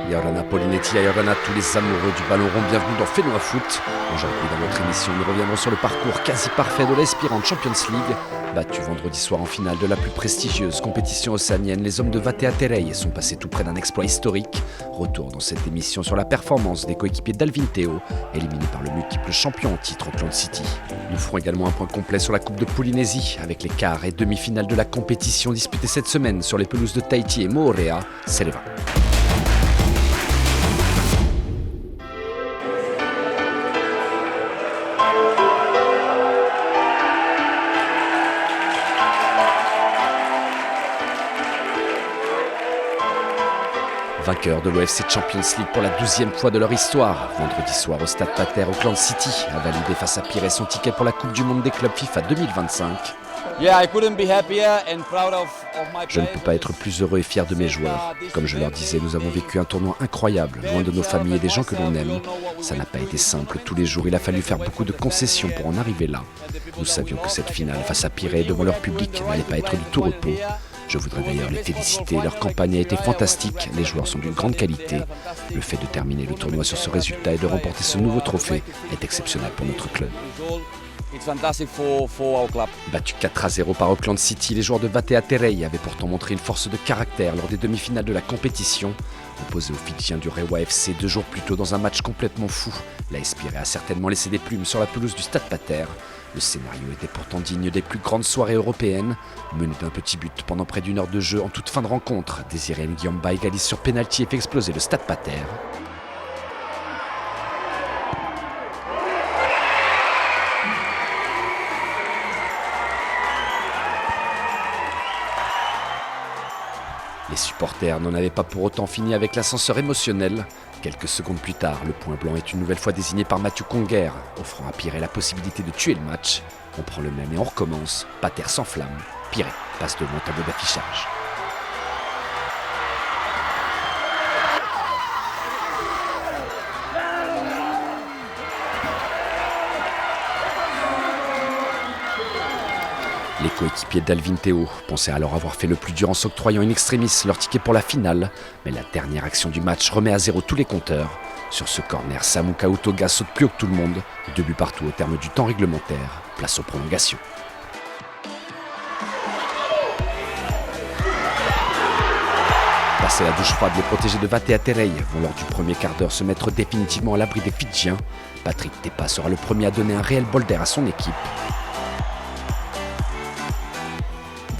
Yorana Polinetti, Yorana, tous les amoureux du ballon rond, bienvenue dans Fais-nous un foot. Aujourd'hui dans notre émission, nous reviendrons sur le parcours quasi parfait de l'aspirante Champions League. Battu vendredi soir en finale de la plus prestigieuse compétition océanienne, les hommes de Vatea-Terei sont passés tout près d'un exploit historique. Retour dans cette émission sur la performance des coéquipiers d'Alvin Théo, éliminé par le multiple champion en titre Auckland City. Nous ferons également un point complet sur la Coupe de Polynésie, avec les quarts et demi-finales de la compétition disputées cette semaine sur les pelouses de Tahiti et Moorea. C'est les 20. 'Vainqueurs de l'OFC Champions League pour la 12e fois de leur histoire. Vendredi soir au Stade Pater, Auckland City a validé face à Pirée son ticket pour la Coupe du Monde des clubs FIFA 2025. Je ne peux pas être plus heureux et fier de mes joueurs. Comme je leur disais, nous avons vécu un tournoi incroyable, loin de nos familles et des gens que l'on aime. Ça n'a pas été simple tous les jours, il a fallu faire beaucoup de concessions pour en arriver là. Nous savions que cette finale face à Pirée devant leur public n'allait pas être du tout repos. Je voudrais d'ailleurs les féliciter, leur campagne a été fantastique, les joueurs sont d'une grande qualité. Le fait de terminer le tournoi sur ce résultat et de remporter ce nouveau trophée est exceptionnel pour notre club. Battus 4-0 par Auckland City, les joueurs de Vatea-Terei avaient pourtant montré une force de caractère lors des demi-finales de la compétition. Opposé aux Fidjiens du Rewa FC 2 jours plus tôt dans un match complètement fou, l'AS Pirée a certainement laissé des plumes sur la pelouse du Stade Pater. Le scénario était pourtant digne des plus grandes soirées européennes. Mené d'un petit but pendant près d'une heure de jeu en toute fin de rencontre, Désiré Nguamba égalise sur pénalty et fait exploser le Stade Pater. Les supporters n'en avaient pas pour autant fini avec l'ascenseur émotionnel. Quelques secondes plus tard, le point blanc est une nouvelle fois désigné par Mathieu Conger, offrant à Pirée la possibilité de tuer le match. On prend le même et on recommence. Pater s'enflamme. Pirée passe devant le tableau d'affichage. Les coéquipiers d'Alvin Théo pensaient alors avoir fait le plus dur en s'octroyant in extremis leur ticket pour la finale, mais la dernière action du match remet à zéro tous les compteurs. Sur ce corner, Samu Kautoga saute plus haut que tout le monde, 2 buts partout au terme du temps réglementaire, place aux prolongations. Passé la douche froide, les protégés de Vatea-Terei vont lors du premier quart d'heure se mettre définitivement à l'abri des Fidjiens. Patrick Tepa sera le premier à donner un réel bol d'air à son équipe.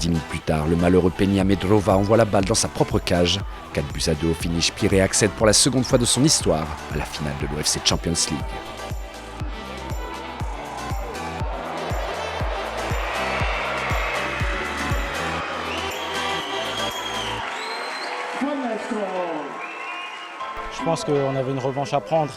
10 minutes plus tard, le malheureux Peña Medrova envoie la balle dans sa propre cage. 4-2 au finish, Pirée accède pour la seconde fois de son histoire à la finale de l'OFC Champions League. Je pense qu'on avait une revanche à prendre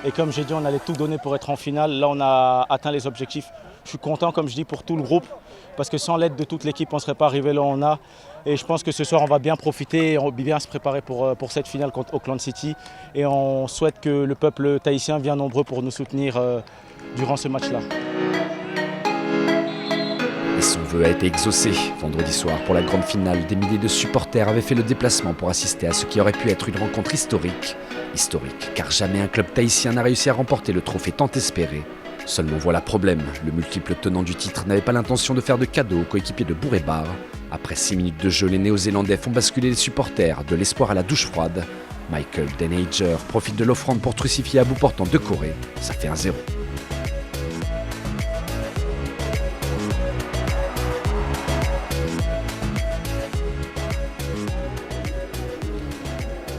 et comme j'ai dit, on allait tout donner pour être en finale. Là, on a atteint les objectifs. Je suis content, comme je dis, pour tout le groupe parce que sans l'aide de toute l'équipe, on ne serait pas arrivé là où on a. Et je pense que ce soir, on va bien profiter et on va bien se préparer pour cette finale contre Auckland City. Et on souhaite que le peuple tahitien vienne nombreux pour nous soutenir durant ce match-là. Et son vœu a été exaucé. Vendredi soir, pour la grande finale, des milliers de supporters avaient fait le déplacement pour assister à ce qui aurait pu être une rencontre historique. Historique, car jamais un club tahitien n'a réussi à remporter le trophée tant espéré. Seulement voilà problème, le multiple tenant du titre n'avait pas l'intention de faire de cadeaux aux coéquipiers de Bourrebar. Après 6 minutes de jeu, les Néo-Zélandais font basculer les supporters de l'espoir à la douche froide. Michael Denager profite de l'offrande pour trucifier à bout portant de Corée. Ça fait 1-0.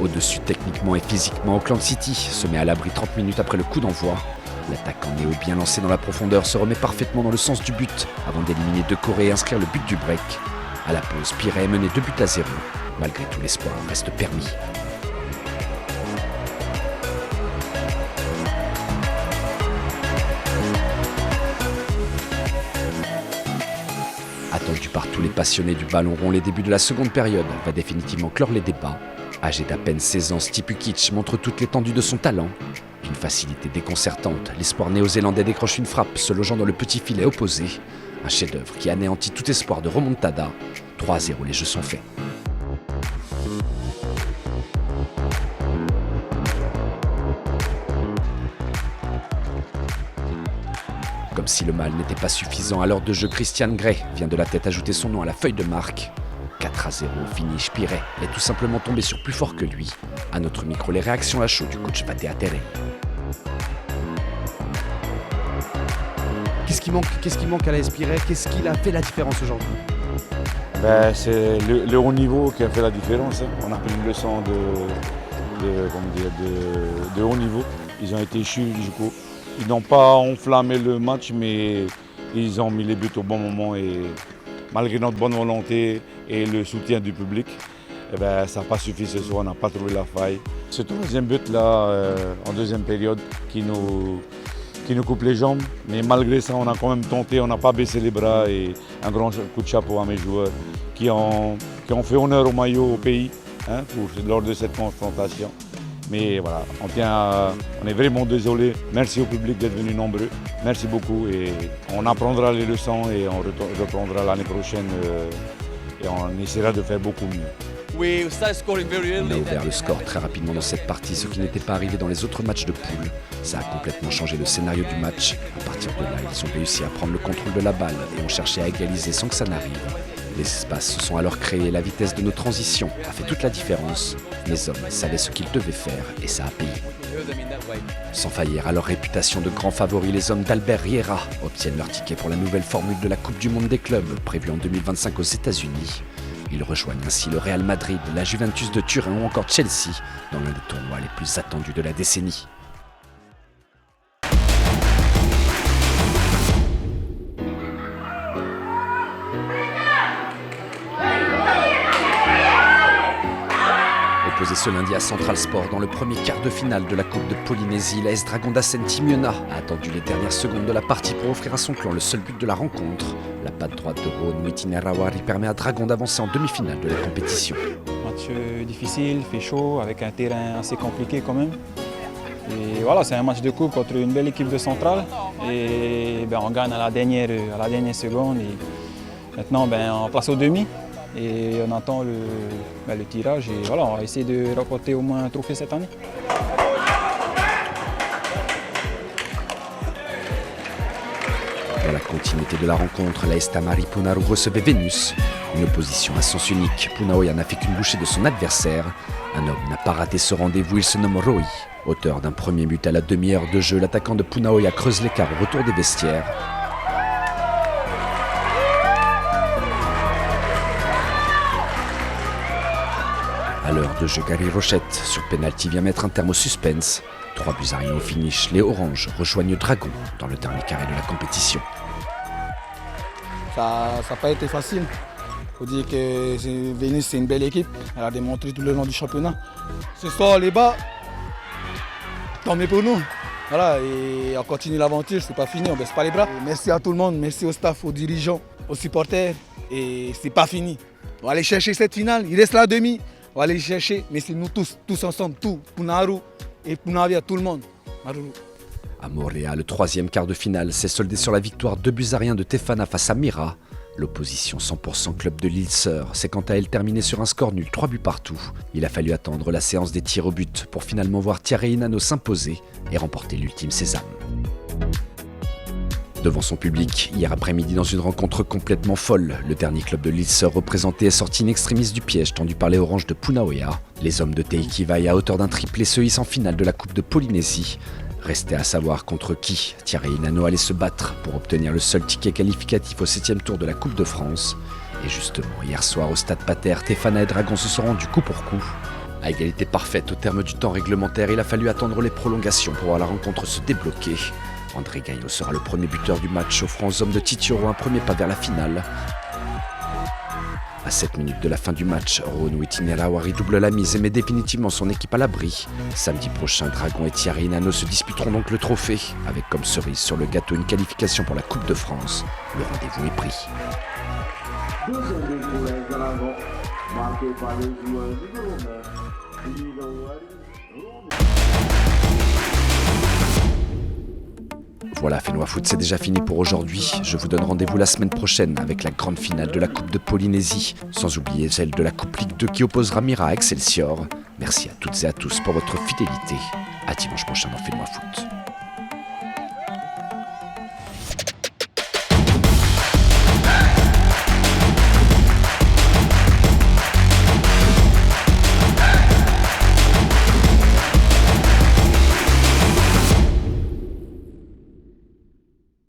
Au-dessus techniquement et physiquement, Auckland City se met à l'abri 30 minutes après le coup d'envoi. L'attaquant néo bien lancé dans la profondeur se remet parfaitement dans le sens du but avant d'éliminer De Corée et inscrire le but du break. À la pause, Pirée est mené 2-0. Malgré tout, l'espoir reste permis. Attendu par tous les passionnés du ballon rond, les débuts de la seconde période va définitivement clore les débats. Âgé d'à peine 16 ans, Stipukic montre toute l'étendue de son talent. D'une facilité déconcertante, l'espoir néo-zélandais décroche une frappe se logeant dans le petit filet opposé. Un chef-d'œuvre qui anéantit tout espoir de remontada. 3-0, les jeux sont faits. comme si le mal n'était pas suffisant, à l'heure de jeu, Christian Grey vient de la tête ajouter son nom à la feuille de marque. 4-0, finish. Piré est tout simplement tombé sur plus fort que lui. À notre micro, les réactions à chaud du coach Vatea Terre. Qu'est-ce qui manque à l'AS Pirée? Qu'est-ce qui a fait la différence aujourd'hui? C'est le haut niveau qui a fait la différence. On a pris une leçon de haut niveau. Ils ont été échus jusqu'au. Ils n'ont pas enflammé le match, mais ils ont mis les buts au bon moment. Et malgré notre bonne volonté et le soutien du public, ça n'a pas suffi ce soir, on n'a pas trouvé la faille. Ce troisième but-là, en deuxième période, qui nous coupe les jambes. Mais malgré ça, on a quand même tenté, on n'a pas baissé les bras. Et un grand coup de chapeau à mes joueurs qui ont fait honneur au maillot, au pays, lors de cette confrontation. Mais voilà, on est vraiment désolé. Merci au public d'être venu nombreux. Merci beaucoup et on apprendra les leçons et on reprendra l'année prochaine et on essaiera de faire beaucoup mieux. On a ouvert le score très rapidement dans cette partie, ce qui n'était pas arrivé dans les autres matchs de poule. Ça a complètement changé le scénario du match. À partir de là, ils ont réussi à prendre le contrôle de la balle et ont cherché à égaliser sans que ça n'arrive. Les espaces se sont alors créés, la vitesse de nos transitions a fait toute la différence. Les hommes savaient ce qu'ils devaient faire et ça a payé. Sans faillir à leur réputation de grands favoris, les hommes d'Albert Riera obtiennent leur ticket pour la nouvelle formule de la Coupe du Monde des clubs, prévue en 2025 aux États-Unis. Ils rejoignent ainsi le Real Madrid, la Juventus de Turin ou encore Chelsea dans l'un des tournois les plus attendus de la décennie. Opposé ce lundi à Central Sport dans le premier quart de finale de la Coupe de Polynésie, l'AS Dragon d'Assen Timiona a attendu les dernières secondes de la partie pour offrir à son clan le seul but de la rencontre. La patte droite de Ron Witinerawari permet à Dragon d'avancer en demi-finale de la compétition. Match difficile, fait chaud, avec un terrain assez compliqué quand même. Et voilà, c'est un match de coupe contre une belle équipe de Central. Et on gagne à la dernière seconde. Et maintenant, on passe au demi. Et on attend le tirage et voilà, on va essayer de remporter au moins un trophée cette année. Dans la continuité de la rencontre, l'AS Tamari Punaru recevait Vénus. Une opposition à sens unique. Punaoya n'a fait qu'une bouchée de son adversaire. Un homme n'a pas raté ce rendez-vous, il se nomme Roi. Auteur d'un premier but à la demi-heure de jeu, l'attaquant de Punaoya creuse l'écart au retour des vestiaires. À l'heure de jeu, Gary Rochette sur penalty vient mettre un terme au suspense. 3 buts à rien au finish, les Oranges rejoignent Dragon dans le dernier carré de la compétition. Ça n'a pas été facile. Il faut dire que Vénus, c'est une belle équipe. Elle a démontré tout le long du championnat. Ce soir, les bas, tant mieux pour nous. Voilà, et on continue l'aventure, c'est pas fini, on ne baisse pas les bras. Et merci à tout le monde, merci au staff, aux dirigeants, aux supporters. Et c'est pas fini. On va aller chercher cette finale, il reste la demi. On va aller chercher, mais c'est nous tous ensemble, tout, Punaru et Punavia, tout le monde. Maruru. À Montréal, le troisième quart de finale s'est soldé sur la victoire 2-1 de Tefana face à Mira. L'opposition 100% club de l'île-Sœur s'est quant à elle terminée sur un score nul, 3 buts partout. Il a fallu attendre la séance des tirs au but pour finalement voir Thierry Inano s'imposer et remporter l'ultime sésame. Devant son public, hier après-midi dans une rencontre complètement folle, le dernier club de l'île-Sœur représenté est sorti in extremis du piège tendu par les Oranges de Punaoya. Les hommes de Teiki Vai à hauteur d'un triplé se hissent en finale de la Coupe de Polynésie. Restait à savoir contre qui Thierry Inano allait se battre pour obtenir le seul ticket qualificatif au 7e tour de la Coupe de France. Et justement, hier soir au Stade Pater, Tefana et Dragon se sont rendus coup pour coup. À égalité parfaite au terme du temps réglementaire, il a fallu attendre les prolongations pour voir la rencontre se débloquer. André Gaillot sera le premier buteur du match, offrant aux hommes de Titioro un premier pas vers la finale. À 7 minutes de la fin du match, Ron Witinerawari double la mise et met définitivement son équipe à l'abri. Samedi prochain, Dragon et Thierry Inano se disputeront donc le trophée, avec comme cerise sur le gâteau une qualification pour la Coupe de France. Le rendez-vous est pris. Voilà, Fénois Foot, c'est déjà fini pour aujourd'hui. Je vous donne rendez-vous la semaine prochaine avec la grande finale de la Coupe de Polynésie, sans oublier celle de la Coupe Ligue 2 qui opposera Mira à Excelsior. Merci à toutes et à tous pour votre fidélité. À dimanche prochain dans Fénois Foot.